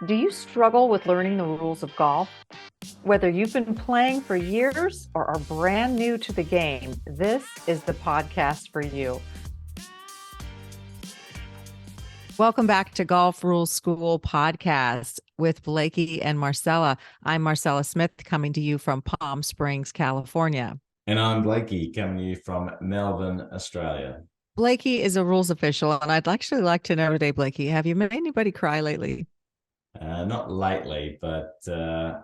Do you struggle with learning the rules of golf? Whether you've been playing for years or are brand new to the game, this is the podcast for you. Welcome back to Golf Rules School podcast with Blakey and Marcela. I'm Marcela Smith coming to you from Palm Springs, California. And I'm Blakey coming to you from Melbourne, Australia. Blakey is a rules official, and I'd actually like to know today, Blakey, have you made anybody cry lately? Not lately, but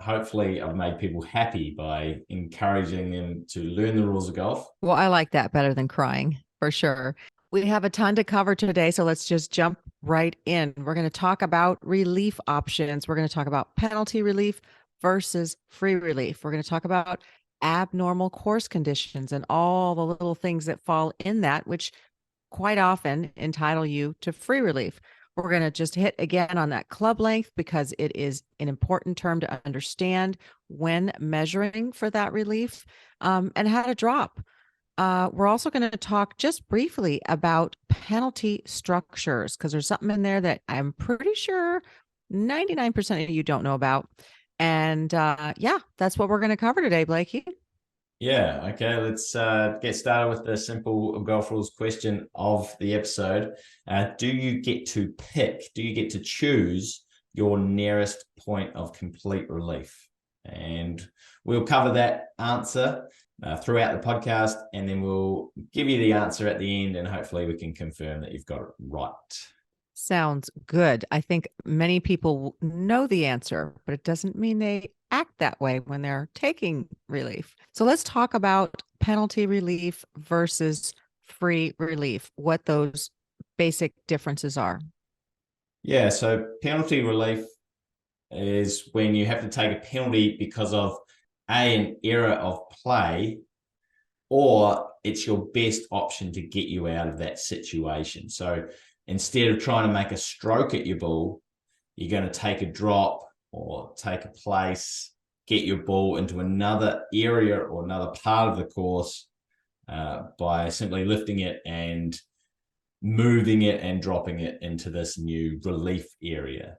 hopefully I've made people happy by encouraging them to learn the rules of golf. Well, I like that better than crying, for sure. We have a ton to cover today, so let's just jump right in. We're going to talk about relief options. We're going to talk about penalty relief versus free relief. We're going to talk about abnormal course conditions and all the little things that fall in that, which quite often entitle you to free relief. We're going to just hit again on that club length because it is an important term to understand when measuring for that relief, and how to drop. We're also going to talk just briefly about penalty structures because there's something in there that I'm pretty sure 99% of you don't know about. And yeah, that's what we're going to cover today, Blakey. Yeah, okay, let's get started with the simple golf rules question of the episode. Do you get to pick, do you get to choose your nearest point of complete relief? And we'll cover that answer throughout the podcast, and then we'll give you the answer at the end, and hopefully we can confirm that you've got it right. Sounds good. I think many people know the answer, but it doesn't mean they act that way when they're taking relief. So let's talk about penalty relief versus free relief, what those basic differences are. Yeah, so penalty relief is when you have to take a penalty because of an error of play, or it's your best option to get you out of that situation. So instead of trying to make a stroke at your ball, you're going to take a drop or take a place, get your ball into another area or another part of the course by simply lifting it and moving it and dropping it into this new relief area.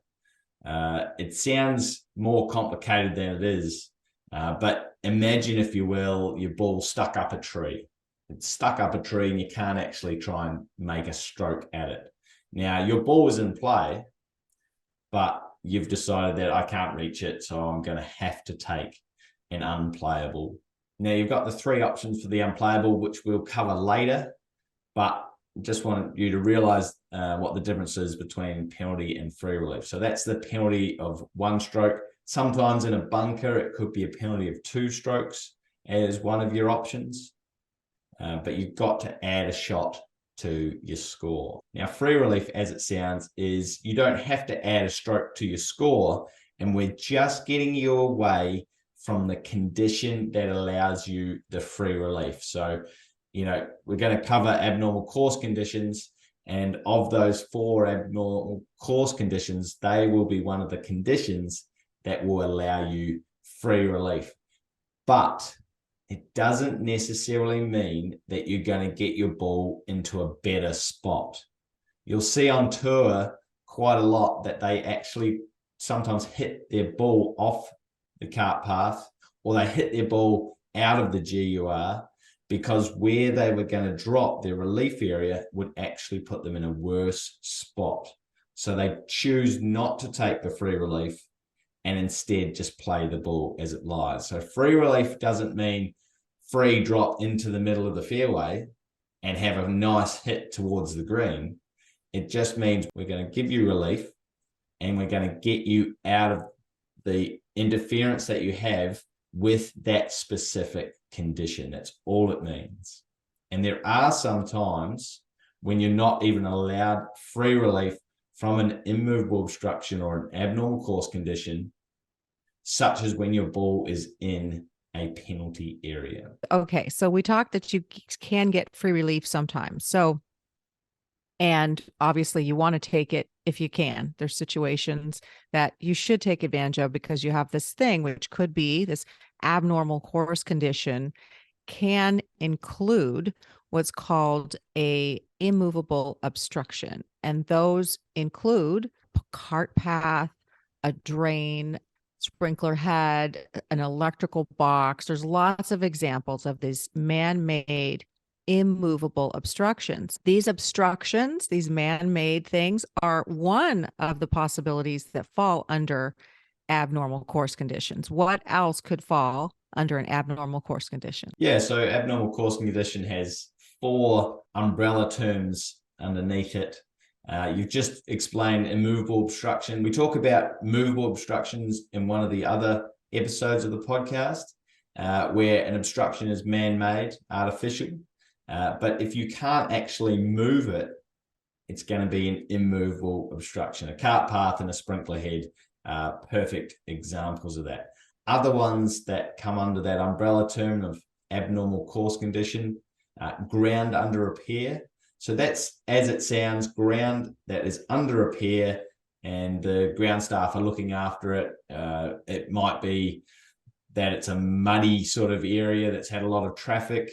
It sounds more complicated than it is, but imagine, if you will, your ball stuck up a tree. It's stuck up a tree and you can't actually try and make a stroke at it. Now, your ball is in play, but you've decided that I can't reach it, so I'm going to have to take an unplayable. Now, you've got the three options for the unplayable, which we'll cover later, but just want you to realize what the difference is between penalty and free relief. So that's the penalty of one stroke. Sometimes in a bunker, it could be a penalty of two strokes as one of your options, but you've got to add a shot to your score. Now, free relief, as it sounds, is you don't have to add a stroke to your score, and we're just getting you away from the condition that allows you the free relief. So, we're going to cover abnormal course conditions, and of those four abnormal course conditions, they will be one of the conditions that will allow you free relief. But it doesn't necessarily mean that you're going to get your ball into a better spot. You'll see on tour quite a lot that they actually sometimes hit their ball off the cart path, or they hit their ball out of the GUR, because where they were going to drop their relief area would actually put them in a worse spot. So they choose not to take the free relief and instead just play the ball as it lies. So free relief doesn't mean free drop into the middle of the fairway and have a nice hit towards the green. It just means we're going to give you relief and we're going to get you out of the interference that you have with that specific condition. That's all it means. And there are some times when you're not even allowed free relief from an immovable obstruction or an abnormal course condition, such as when your ball is in a penalty area. Okay, so we talked that you can get free relief sometimes. So, and obviously you want to take it if you can. There's situations that you should take advantage of because you have this thing, which could be this abnormal course condition, can include what's called a immovable obstruction. And those include cart path, a drain, sprinkler head, an electrical box. There's lots of examples of these man-made immovable obstructions. These obstructions, these man-made things, are one of the possibilities that fall under abnormal course conditions. What else could fall under an abnormal course condition? Yeah, so abnormal course condition has 4 umbrella terms underneath it. You've just explained immovable obstruction. We talk about movable obstructions in one of the other episodes of the podcast, where an obstruction is man-made, artificial. But if you can't actually move it, it's going to be an immovable obstruction. A cart path and a sprinkler head are perfect examples of that. Other ones that come under that umbrella term of abnormal course condition, ground under repair. So that's, as it sounds, ground that is under repair and the ground staff are looking after it. It might be that it's a muddy sort of area that's had a lot of traffic.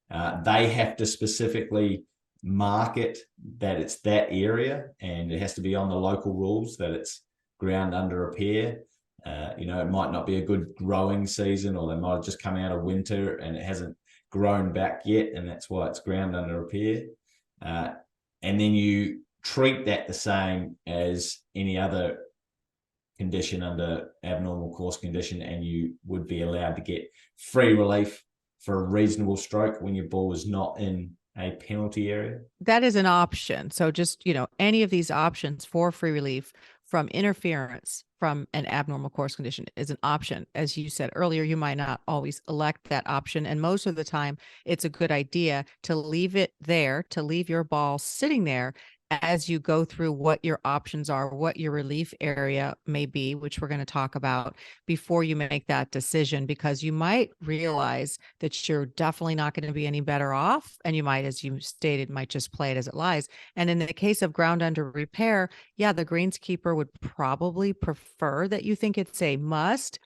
They have to specifically mark it that it's that area, and it has to be on the local rules that it's ground under repair. It might not be a good growing season, or they might have just come out of winter and it hasn't grown back yet, and that's why it's ground under repair. And then you treat that the same as any other condition under abnormal course condition, and you would be allowed to get free relief for a reasonable stroke when your ball is not in a penalty area. That is an option. So just, any of these options for free relief from interference from an abnormal course condition is an option. As you said earlier, you might not always elect that option. And most of the time, it's a good idea to leave it there, to leave your ball sitting there as you go through what your options are, what your relief area may be, which we're going to talk about before you make that decision, because you might realize that you're definitely not going to be any better off. And you might, as you stated, might just play it as it lies. And in the case of ground under repair, yeah, the greenskeeper would probably prefer that you think it's a must,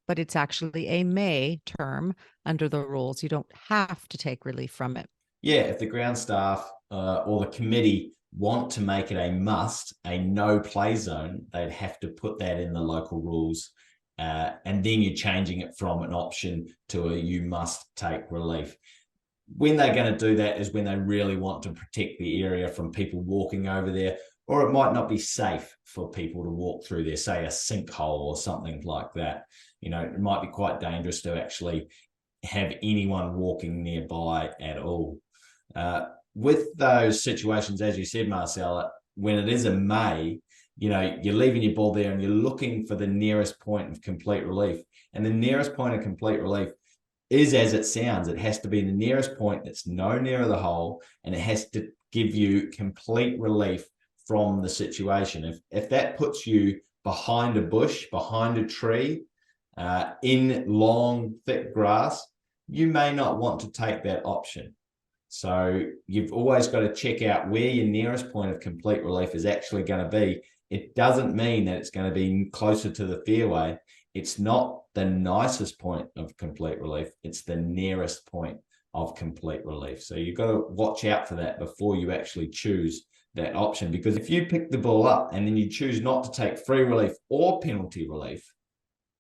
but it's actually a may term under the rules. You don't have to take relief from it. Yeah, if the ground staff or the committee want to make it a must, a no play zone, they'd have to put that in the local rules. And then you're changing it from an option to a you must take relief. When they're going to do that is when they really want to protect the area from people walking over there, or it might not be safe for people to walk through there, say a sinkhole or something like that. It might be quite dangerous to actually have anyone walking nearby at all. With those situations, as you said, Marcela, when it is a may, you're leaving your ball there and you're looking for the nearest point of complete relief. And the nearest point of complete relief is, as it sounds, it has to be the nearest point that's no nearer the hole, and it has to give you complete relief from the situation. If that puts you behind a bush, behind a tree, in long, thick grass, you may not want to take that option. So you've always got to check out where your nearest point of complete relief is actually going to be. It doesn't mean that it's going to be closer to the fairway. It's not the nicest point of complete relief. It's the nearest point of complete relief. So you've got to watch out for that before you actually choose that option. Because if you pick the ball up and then you choose not to take free relief or penalty relief,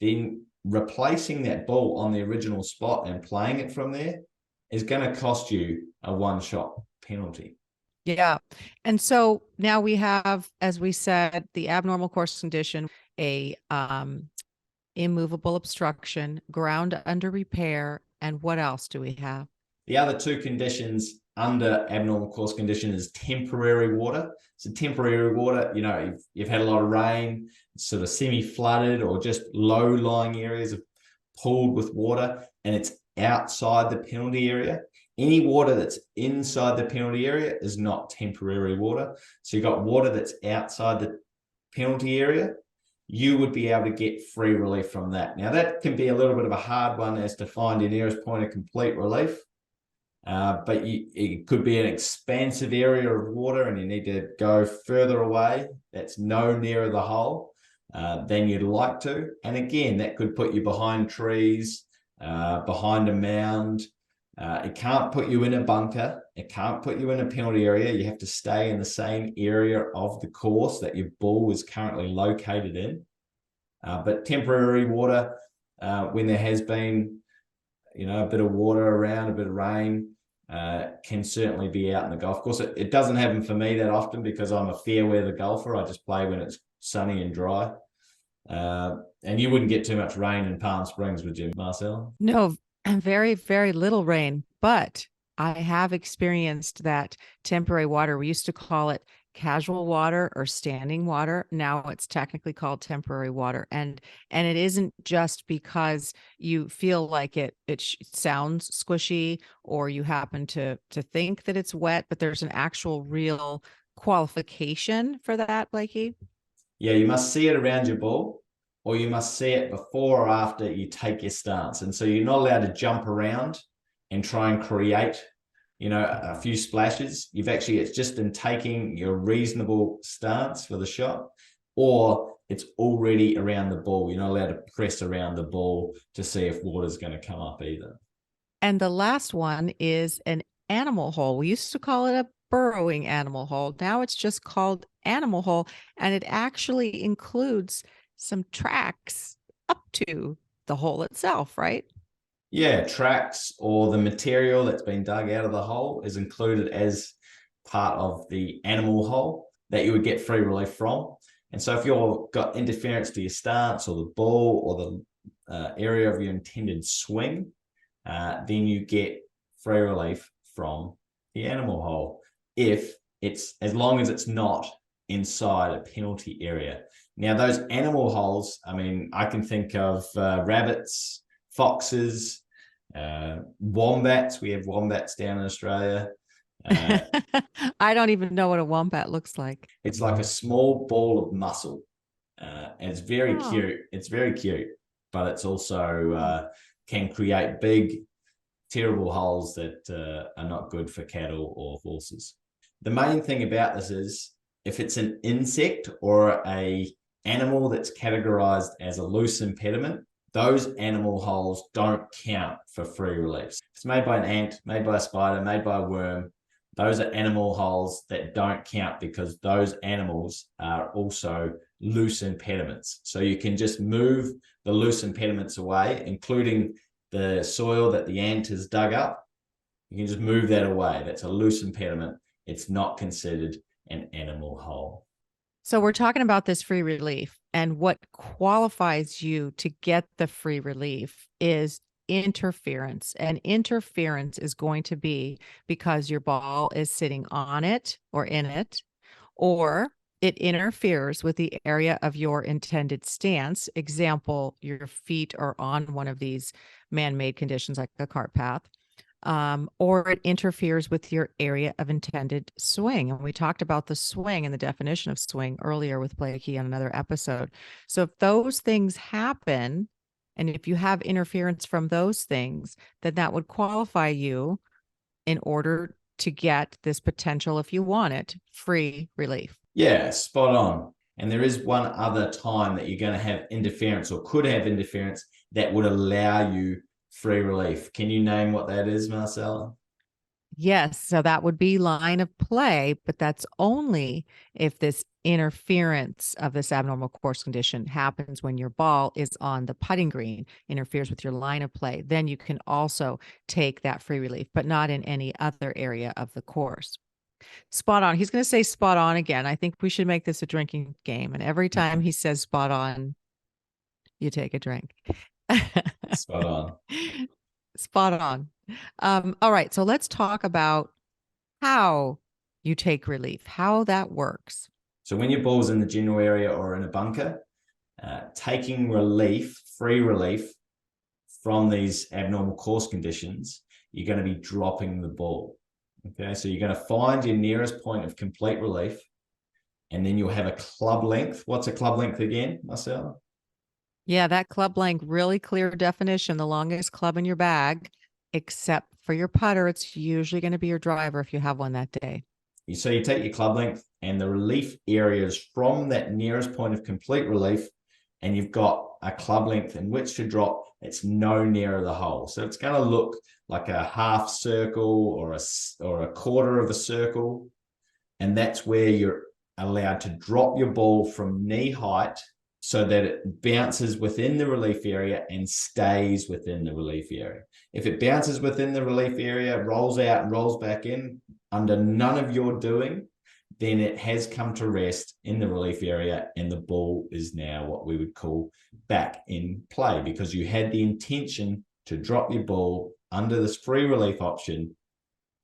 then replacing that ball on the original spot and playing it from there is going to cost you a one-shot penalty. Yeah. And so now we have, as we said, the abnormal course condition, a immovable obstruction, ground under repair, and what else do we have? The other 2 conditions under abnormal course condition is temporary water. So temporary water, you've had a lot of rain, sort of semi-flooded or just low-lying areas of pooled with water, and it's outside the penalty area. Any water that's inside the penalty area is not temporary water. So you've got water that's outside the penalty area. You would be able to get free relief from that. Now, that can be a little bit of a hard one as to find your nearest point of complete relief. But it could be an expansive area of water and you need to go further away. That's no nearer the hole than you'd like to. And again, that could put you behind trees, behind a mound. It can't put you in a bunker. It can't put you in a penalty area. You have to stay in the same area of the course that your ball is currently located in. But temporary water, when there has been, a bit of water around, a bit of rain, can certainly be out in the golf course. It doesn't happen for me that often because I'm a fair weather golfer. I just play when it's sunny and dry. And you wouldn't get too much rain in Palm Springs, would you, Marcel? No, very, very little rain, but I have experienced that temporary water. We used to call it casual water or standing water. Now it's technically called temporary water. And it isn't just because you feel like it sounds squishy or you happen to think that it's wet, but there's an actual real qualification for that, Blakey. Yeah, you must see it around your ball, or you must see it before or after you take your stance. And so you're not allowed to jump around and try and create, a few splashes. It's just in taking your reasonable stance for the shot, or it's already around the ball. You're not allowed to press around the ball to see if water's going to come up either. And the last one is an animal hole. We used to call it a burrowing animal hole. Now it's just called animal hole, and it actually includes some tracks up to the hole itself, right? Yeah, tracks or the material that's been dug out of the hole is included as part of the animal hole that you would get free relief from. And so if you've got interference to your stance or the ball or the area of your intended swing, then you get free relief from the animal hole as long as it's not inside a penalty area. Now, those animal holes, I can think of rabbits, foxes, wombats. We have wombats down in Australia. I don't even know what a wombat looks like. It's like a small ball of muscle. And it's very cute. It's very cute, but it's also can create big, terrible holes that are not good for cattle or horses. The main thing about this is if it's an insect or a animal that's categorized as a loose impediment, those animal holes don't count for free reliefs. If it's made by an ant, made by a spider, made by a worm, those are animal holes that don't count because those animals are also loose impediments. So you can just move the loose impediments away, including the soil that the ant has dug up. You can just move that away. That's a loose impediment. It's not considered an animal hole. So we're talking about this free relief, and what qualifies you to get the free relief is interference. And interference is going to be because your ball is sitting on it or in it, or it interferes with the area of your intended stance. Example, your feet are on one of these man-made conditions like a cart path. Or it interferes with your area of intended swing. And we talked about the swing and the definition of swing earlier with Blakey on another episode. So if those things happen, and if you have interference from those things, then that would qualify you in order to get this potential, if you want it, free relief. Yeah, spot on. And there is one other time that you're going to have interference or could have interference that would allow you free relief. Can you name what that is, Marcela? Yes, so that would be line of play, but that's only if this interference of this abnormal course condition happens when your ball is on the putting green, interferes with your line of play. Then you can also take that free relief, but not in any other area of the course. Spot on. He's going to say spot on again. I think we should make this a drinking game. And every time he says spot on, you take a drink. Spot on. Spot on. All right. So let's talk about how you take relief, how that works. So when your ball's in the general area or in a bunker, taking relief, free relief from these abnormal course conditions, you're going to be dropping the ball. Okay, so you're going to find your nearest point of complete relief, and then you'll have a club length. What's a club length again, Marcela? Yeah, that club length, really clear definition, the longest club in your bag, except for your putter. It's usually going to be your driver if you have one that day. So you take your club length and the relief areas from that nearest point of complete relief, and you've got a club length in which to drop. It's no nearer the hole. So it's going to look like a half circle or a quarter of a circle. And that's where you're allowed to drop your ball from knee height so that it bounces within the relief area and stays within the relief area. If it bounces within the relief area, rolls out and rolls back in under none of your doing, then it has come to rest in the relief area and the ball is now what we would call back in play, because you had the intention to drop your ball under this free relief option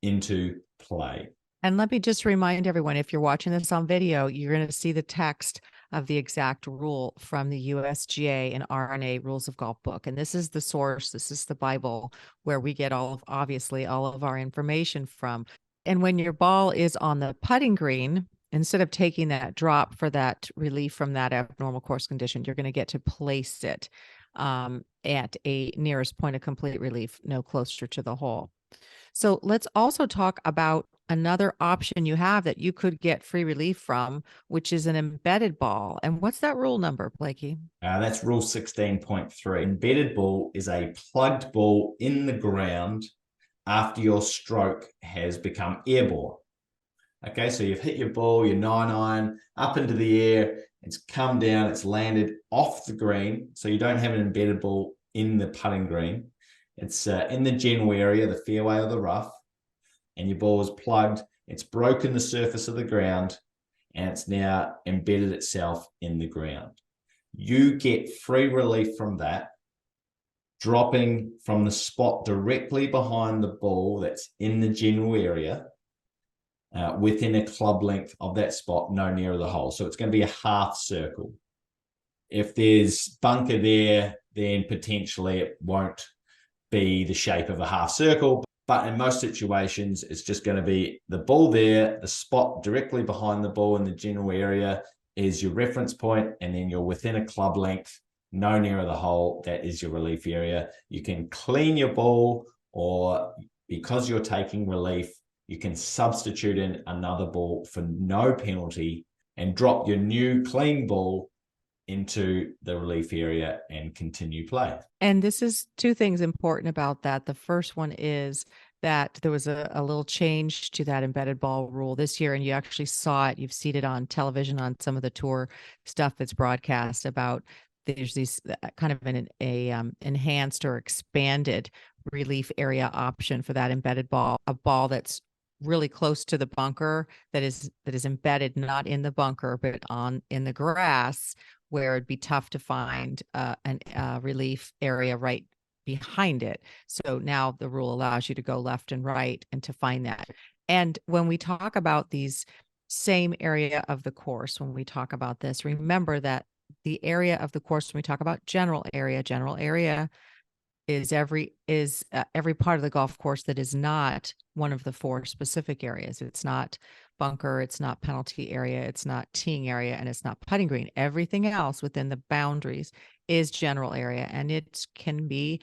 into play. And let me just remind everyone, if you're watching this on video, you're going to see the text of the exact rule from the USGA and RNA Rules of Golf book. And this is the source, this is the Bible where we get obviously all of our information from. And when your ball is on the putting green, instead of taking that drop for that relief from that abnormal course condition, you're going to get to place it at a nearest point of complete relief, no closer to the hole. So let's also talk about another option you have that you could get free relief from, which is an embedded ball. And what's that rule number, Blakey? That's rule 16.3. Embedded ball is a plugged ball in the ground after your stroke has become airborne. Okay, so you've hit your ball, your 9-iron, up into the air, it's come down, it's landed off the green, so you don't have an embedded ball in the putting green. It's in the general area, the fairway or the rough, and your ball is plugged, it's broken the surface of the ground, and it's now embedded itself in the ground. You get free relief from that, dropping from the spot directly behind the ball that's in the general area, within a club length of that spot, no nearer the hole. So it's going to be a half circle. If there's bunker there, then potentially it won't be the shape of a half circle. But in most situations, it's just going to be the ball there, the spot directly behind the ball in the general area is your reference point, and then you're within a club length, no nearer the hole, that is your relief area. You can clean your ball, or because you're taking relief, you can substitute in another ball for no penalty and drop your new clean ball into the relief area and continue play. And this is two things important about that. The first one is that there was a little change to that embedded ball rule this year, and you actually saw it. You've seen it on television on some of the tour stuff that's broadcast about there's these kind of an enhanced or expanded relief area option for that embedded ball, a ball that's really close to the bunker that is embedded not in the bunker but in the grass, where it'd be tough to find a relief area right behind it. So now the rule allows you to go left and right and to find that. And when we talk about these same area of the course, when we talk about this, remember that the area of the course, when we talk about general area is every part of the golf course that is not one of the four specific areas. It's not bunker, it's not penalty area, it's not teeing area, and it's not putting green. Everything else within the boundaries is general area, and it can be,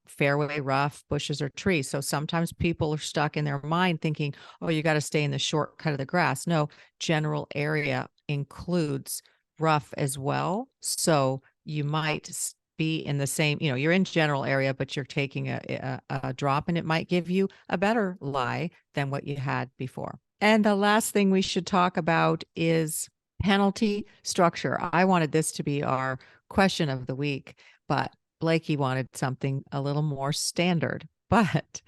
fairway, rough, bushes, or trees. So sometimes people are stuck in their mind thinking, oh, you got to stay in the shortcut of the grass. No, general area includes rough as well. So you might be in the same, you're in general area, but you're taking a drop, and it might give you a better lie than what you had before. And the last thing we should talk about is penalty structure. I wanted this to be our question of the week, but Blakey wanted something a little more standard. But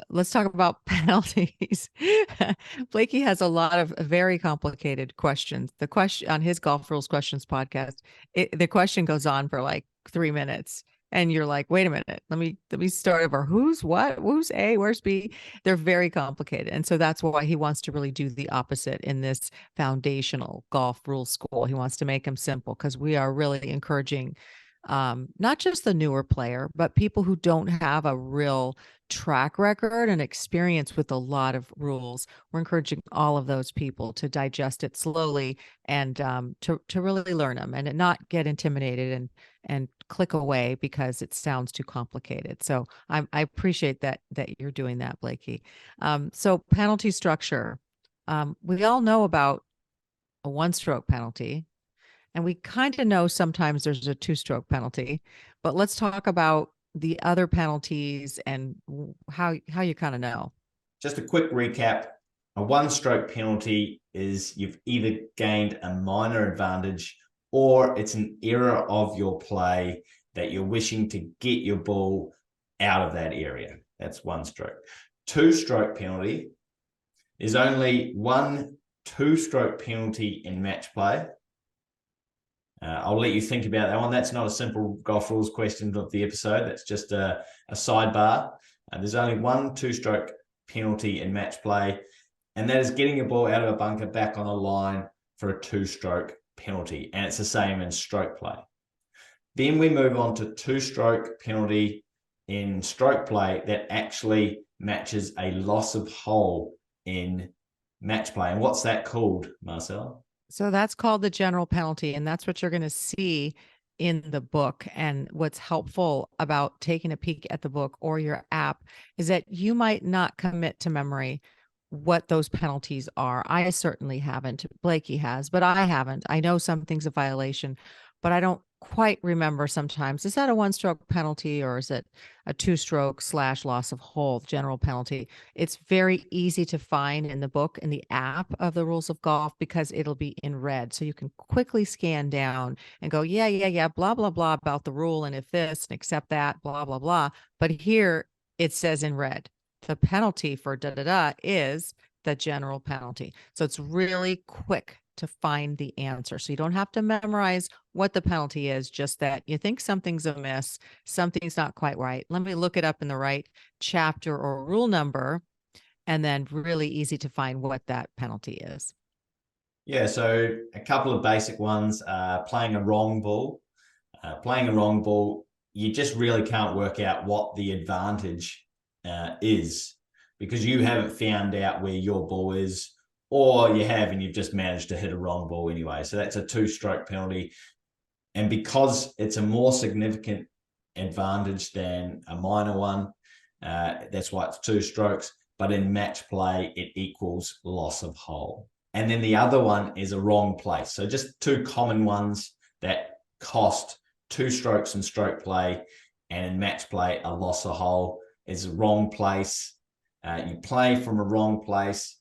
let's talk about penalties. Blakey has a lot of very complicated questions. The question on his GolfRules Questions podcast, the question goes on for like 3 minutes. And you're like, wait a minute, let me start over. Who's what? Who's A? Where's B? They're very complicated. And so that's why he wants to really do the opposite in this foundational golf rule school. He wants to make them simple, because we are really encouraging not just the newer player, but people who don't have a real track record and experience with a lot of rules. We're encouraging all of those people to digest it slowly and to really learn them and not get intimidated and click away because it sounds too complicated. So I appreciate that you're doing that, Blakey. So penalty structure. We all know about a one-stroke penalty, and we kind of know sometimes there's a two-stroke penalty, but let's talk about the other penalties and how you kind of know. Just a quick recap. A one-stroke penalty is you've either gained a minor advantage or it's an error of your play that you're wishing to get your ball out of that area. That's one stroke. Two-stroke penalty is only one two-stroke penalty in match play. I'll let you think about that one. That's not a simple golf rules question of the episode. That's just a sidebar. There's only one two-stroke penalty in match play, and that is getting your ball out of a bunker back on a line for a two-stroke penalty, and it's the same in stroke play. Then we move on to two-stroke penalty in stroke play that actually matches a loss of hole in match play. And what's that called, Marcela? So that's called the general penalty, and that's what you're going to see in the book. And what's helpful about taking a peek at the book or your app is that you might not commit to memory what those penalties are. I certainly haven't. Blakey has, but I haven't. I know something's a violation, but I don't quite remember sometimes. Is that a one-stroke penalty or is it a two-stroke / loss of hole general penalty? It's very easy to find in the book, in the app of the Rules of Golf, because it'll be in red. So you can quickly scan down and go, yeah, blah, blah, blah about the rule. And if this and accept that, blah, blah, blah. But here it says in red, the penalty for is the general penalty. So it's really quick to find the answer. So you don't have to memorize what the penalty is, just that you think something's amiss, something's not quite right. Let me look it up in the right chapter or rule number, and then really easy to find what that penalty is. Yeah, so a couple of basic ones. Playing a wrong ball. Playing a wrong ball, you just really can't work out what the advantage is, because you haven't found out where your ball is, or you have and you've just managed to hit a wrong ball anyway. So that's a two-stroke penalty. And because it's a more significant advantage than a minor one, that's why it's two strokes. But in match play, it equals loss of hole. And then the other one is a wrong place. So just two common ones that cost two strokes in stroke play, and in match play, a loss of hole is a wrong place. You play from a wrong place,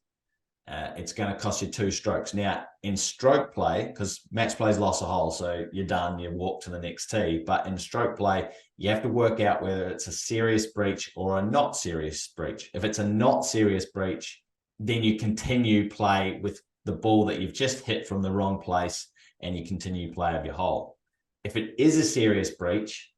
it's going to cost you two strokes. Now, in stroke play, because match play is loss of hole, so you're done, you walk to the next tee. But in stroke play, you have to work out whether it's a serious breach or a not serious breach. If it's a not serious breach, then you continue play with the ball that you've just hit from the wrong place, and you continue play of your hole. If it is a serious breach,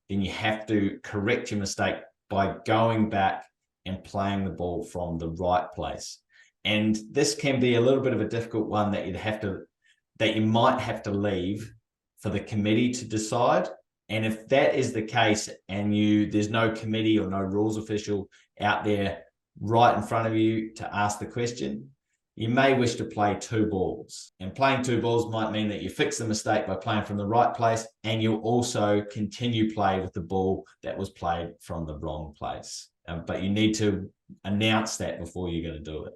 then you have to correct your mistake by going back and playing the ball from the right place. And this can be a little bit of a difficult one that you might have to leave for the committee to decide. And if that is the case, and there's no committee or no rules official out there right in front of you to ask the question, you may wish to play two balls. And playing two balls might mean that you fix the mistake by playing from the right place, and you'll also continue play with the ball that was played from the wrong place. But you need to announce that before you're going to do it.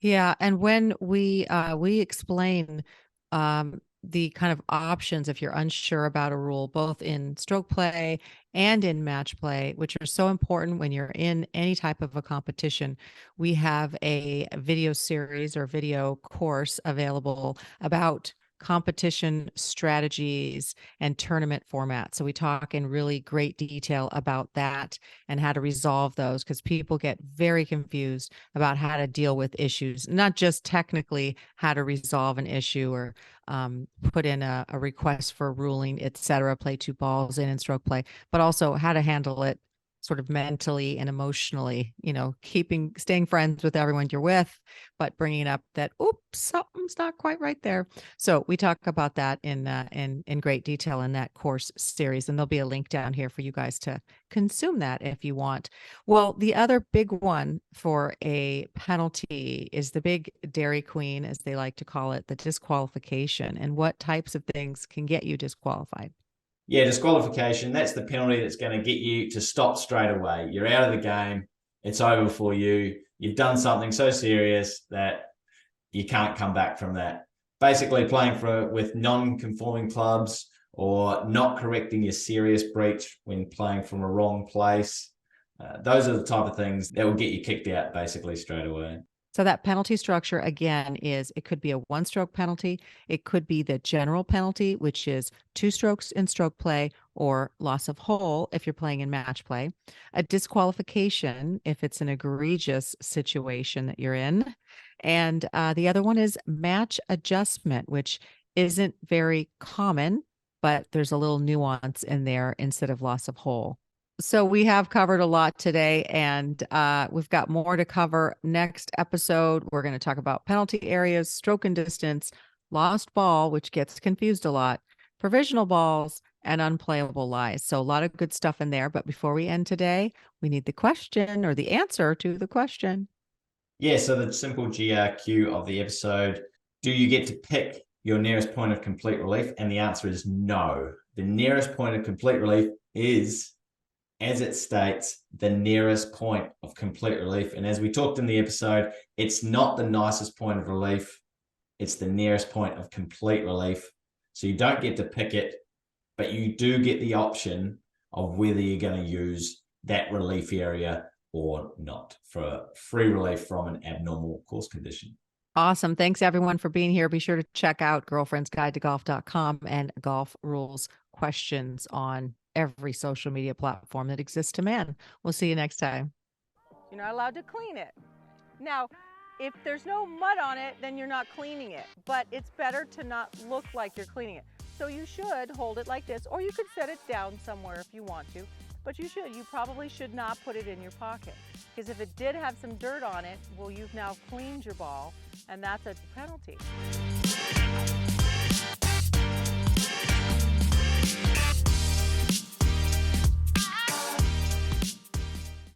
Yeah, and when we explain the kind of options if you're unsure about a rule, both in stroke play and in match play, which are so important when you're in any type of a competition, we have a video series or video course available about competition strategies and tournament formats. So we talk in really great detail about that and how to resolve those, because people get very confused about how to deal with issues, not just technically how to resolve an issue or put in a request for a ruling, etc., play two balls in stroke play, but also how to handle it sort of mentally and emotionally, staying friends with everyone you're with, but bringing up that, oops, something's not quite right there. So we talk about that in great detail in that course series, and there'll be a link down here for you guys to consume that if you want. Well, the other big one for a penalty is the big Dairy Queen, as they like to call it, the disqualification, and what types of things can get you disqualified. Yeah, disqualification, that's the penalty that's going to get you to stop straight away. You're out of the game. It's over for you. You've done something so serious that you can't come back from that. Basically playing with non-conforming clubs, or not correcting your serious breach when playing from a wrong place. Those are the type of things that will get you kicked out basically straight away. So that penalty structure, again, it could be a one-stroke penalty. It could be the general penalty, which is 2 strokes in stroke play or loss of hole if you're playing in match play. A disqualification if it's an egregious situation that you're in. And the other one is match adjustment, which isn't very common, but there's a little nuance in there instead of loss of hole. So we have covered a lot today, and we've got more to cover next episode. We're going to talk about penalty areas, stroke and distance, lost ball, which gets confused a lot, provisional balls, and unplayable lies. So a lot of good stuff in there. But before we end today, we need the question or the answer to the question. Yeah, so the simple GRQ of the episode, do you get to pick your nearest point of complete relief? And the answer is no. The nearest point of complete relief is, as it states, the nearest point of complete relief. And as we talked in the episode, it's not the nicest point of relief. It's the nearest point of complete relief. So you don't get to pick it, but you do get the option of whether you're going to use that relief area or not for free relief from an abnormal course condition. Awesome. Thanks everyone for being here. Be sure to check out girlfriendsguidetogolf.com and Golf Rules questions on every social media platform that exists to man. We'll see you next time. You're not allowed to clean it. Now, if there's no mud on it, then you're not cleaning it, but it's better to not look like you're cleaning it. So you should hold it like this, or you could set it down somewhere if you want to, but you probably should not put it in your pocket, because if it did have some dirt on it, well, you've now cleaned your ball, and that's a penalty.